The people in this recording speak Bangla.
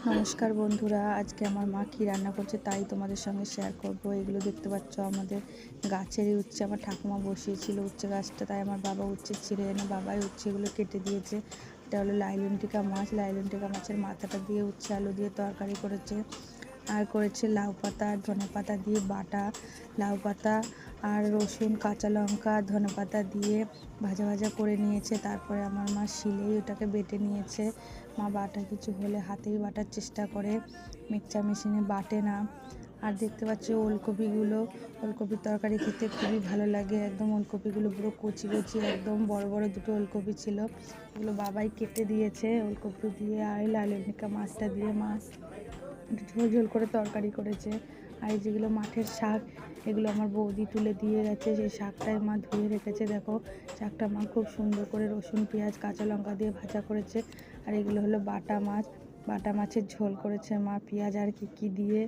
নমস্কার বন্ধুরা, আজকে আমার মা কী রান্না করছে তাই তোমাদের সঙ্গে শেয়ার করব। এগুলো দেখতে পাচ্ছ আমাদের গাছেরই উচ্ছে, আমার ঠাকুমা বসিয়েছিল উচ্ছে গাছটা, তাই আমার বাবা উচ্ছে ছিঁড়ে এনে বাবাই উচ্ছেগুলো কেটে দিয়েছে। এটা হলো লাইলনটিকা মাছ, লাইলনটিকা মাছের মাথাটা দিয়ে উচ্ছে আলু দিয়ে তরকারি করেছে। আর করেছে লাউ পাতা আর ধনে পাতা দিয়ে বাটা, লাউ পাতা আর রসুন কাঁচা লঙ্কা ধনে পাতা দিয়ে ভাজা ভাজা করে নিয়েছে। তারপরে আমার মা শিলেই ওটাকে বেটে নিয়েছে। মা বাটা কিছু হলে হাতেই বাটার চেষ্টা করে, মিক্সচার মেশিনে বাটে না। আর দেখতে পাচ্ছি ওলকপিগুলো, ওলকপির তরকারি খেতে খুবই ভালো লাগে। একদম ওলকপিগুলো পুরো কচি কচি, একদম বড় বড় দুটো ওলকপি ছিল, এগুলো বাবাই কেটে দিয়েছে। ওলকপি দিয়ে আর লালমিকা মাছটা দিয়ে মাছ ঝোল ঝোল করে তরকারি করেছে। আর এই যেগুলো মাঠের শাক, এগুলো আমার বৌদি তুলে দিয়ে গেছে। সেই শাকটাই মা ধুয়ে রেখেছে। দেখো শাকটা মা খুব সুন্দর করে রসুন পেঁয়াজ কাঁচা লঙ্কা দিয়ে ভাজা করেছে। আর এগুলো হলো বাটা মাছ, বাটা মাছের ঝোল করেছে মা পেঁয়াজ আর কি দিয়ে।